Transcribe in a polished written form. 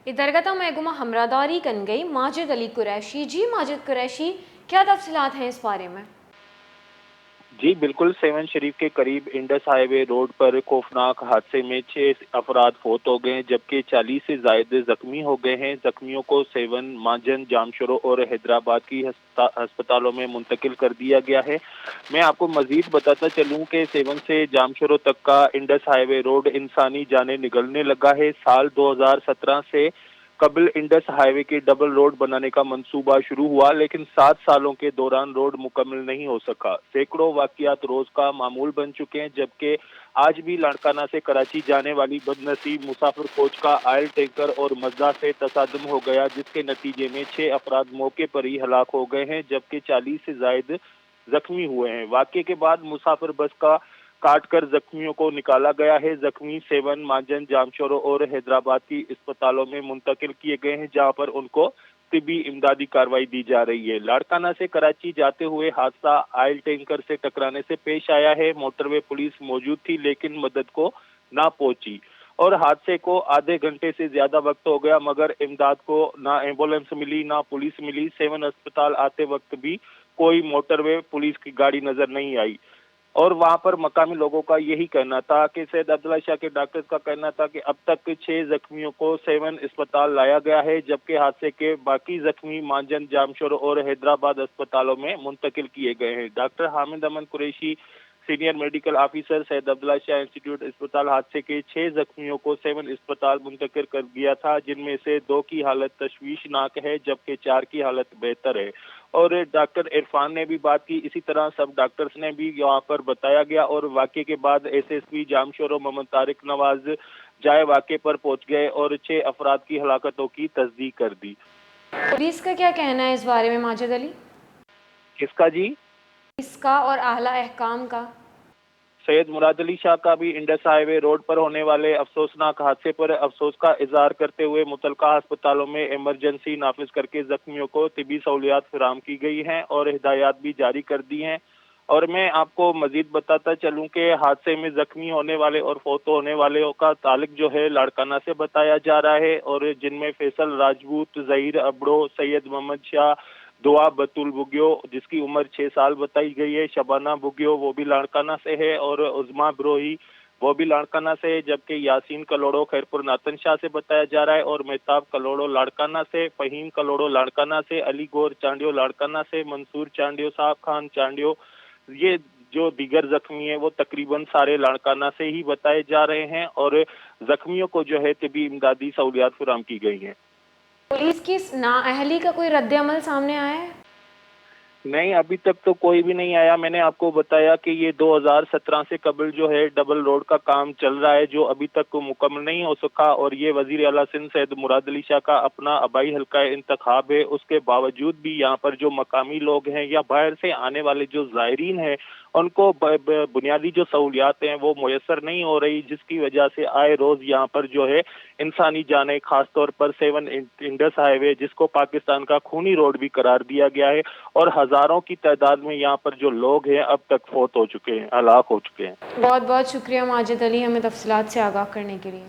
इधरगता महगुमा हमरादारी कन गई माजिद अली कुरैशी। जी माजिद कुरैशी, क्या तफसीलात हैं इस बारे में? जी बिल्कुल, सेवन शरीफ के करीब इंडस हाईवे रोड पर खौफनाक हादसे में 6 अफराद फौत हो गए हैं, जबकि 40 से ज्यादा जख्मी हो गए हैं। जख्मियों को सेवन, मांजन, जामशोरो और हैदराबाद की अस्पतालों में मुंतकिल कर दिया गया है। मैं आपको मजीद बताता चलूं कि सेवन से जामशोरो तक का इंडस हाईवे रोड इंसानी जाने निगलने लगा है। साल 2017 से कबल इंडस हाईवे के डबल रोड बनाने का मंसूबा शुरू हुआ, लेकिन 7 सालों के दौरान रोड मुकम्मल नहीं हो सका। सैकड़ों वाकयात रोज का मामूल बन चुके हैं, जबकि आज भी लाड़काना से कराची जाने वाली बदनसीब मुसाफिर कोच का ऑयल टैंकर और मज्दा से तसादम हो गया, जिसके नतीजे में 6 अफराद मौके पर ही हलाक हो गए हैं, जबकि 40 से ज्यादा जख्मी हुए हैं। वाकये के बाद मुसाफिर बस का काट कर जख्मियों को निकाला गया है। जख्मी सेवन, मांजन, जामशोरो और हैदराबाद की अस्पतालों में मुंतकिल किए गए हैं, जहां पर उनको तिबी इमदादी कार्रवाई दी जा रही है। लाड़काना से कराची जाते हुए हादसा ऑयल टैंकर से टकराने से पेश आया है। मोटरवे पुलिस मौजूद थी, लेकिन मदद को ना पहुंची और हादसे को आधे घंटे से ज्यादा वक्त हो गया, मगर इमदाद को ना एम्बुलेंस मिली, ना पुलिस मिली। सेवन अस्पताल आते वक्त भी कोई मोटरवे पुलिस की गाड़ी नजर नहीं आई। और वहां पर मकामी लोगों का यही कहना था कि सैयद अब्दुल्ला शाह के डॉक्टर्स का कहना था कि अब तक 6 जख्मियों को सेवन अस्पताल लाया गया है, जबकि हादसे के बाकी जख्मी मांजन, जामशोर और हैदराबाद अस्पतालों में मुंतकिल किए गए हैं। Doctor Hamid Aman Qureshi, senior medical officer, Syed Abdullah Shah institute अस्पताल, हादसे के 6 जख्मियों को सेवन अस्पताल मुंतकिल कर दिया था, जिनमें से 2 की हालत तशवीशनाक है, जबकि 4 की हालत बेहतर है। और डॉक्टर इरफान ने भी बात की, इसी तरह सब डॉक्टर्स ने भी यहाँ पर बताया गया। और वाकये के बाद एसएसपी जामशोरो मोहम्मद तारिक नवाज जाए वाकये पर पहुंच गए और 6 अफराद की हलाकतों की तस्दीक कर दी। पुलिस का क्या कहना है इस बारे में माजिद अली? किसका जी? इसका और आला अहकाम का? सैयद मुराद अली शाह का भी इंडस हाईवे रोड पर होने वाले अफसोसनाक हादसे पर अफसोस का इजहार करते हुए मुतलका अस्पतालों में इमरजेंसी नाफिज करके जख्मियों को तिबी सहूलियात फराम की गई हैं और हिदायत भी जारी कर दी हैं। और मैं आपको मजीद बताता चलूं कि हादसे में जख्मी होने वाले और फौत होने वाले का ताल्लुक जो है लाड़काना से बताया जा रहा है, और जिनमें फैसल राजपूत, जहीर अबड़ो, सैयद मोहम्मद शाह, दुआ बतुल बुगियो जिसकी उम्र 6 साल बताई गई है, शबाना बुगियो वो भी लाड़काना से है, और उजमा ब्रोही वो भी लाड़काना से है, जबकि यासीन कलोड़ो खैरपुर नातन शाह से बताया जा रहा है, और मेहताब कलोड़ो लाड़काना से, फहीम कलोड़ो लाड़काना से, अली गौर चांडियो लाड़काना से, मंसूर चांडियो, साहब खान चांडियो, ये जो दीगर जख्मी है वो तकरीबन सारे लाड़काना से ही बताए जा रहे हैं। और जख्मियों को जो है तिबी इमदादी सहूलियात फराहम की गई हैं। पुलिस की इस नाअहली का कोई रद्द-ए-अमल सामने आया है? नहीं, अभी तक तो कोई भी नहीं आया। मैंने आपको बताया कि ये 2017 से कबल जो है डबल रोड का काम चल रहा है, जो अभी तक मुकम्मल नहीं हो सका, और ये वजीर आला सिंध सैयद मुराद अली शाह का अपना आबाई हल्का इंतखाब है। उसके बावजूद भी यहाँ पर जो मकामी लोग हैं या बाहर से आने वाले जो ज़ायरीन हैं, उनको बुनियादी जो सहूलियात हैं वो मुयसर नहीं हो रही, जिसकी वजह से आए रोज यहाँ पर जो है इंसानी जाने, खासतौर पर सेवन इंडस हाईवे जिसको पाकिस्तान का खूनी रोड भी करार दिया गया है, और हजारों की तादाद में यहाँ पर जो लोग हैं अब तक फौत हो चुके हैं, हलाक हो चुके हैं। बहुत बहुत शुक्रिया माजिद अली, हमें तफसीलात से आगाह करने के लिए।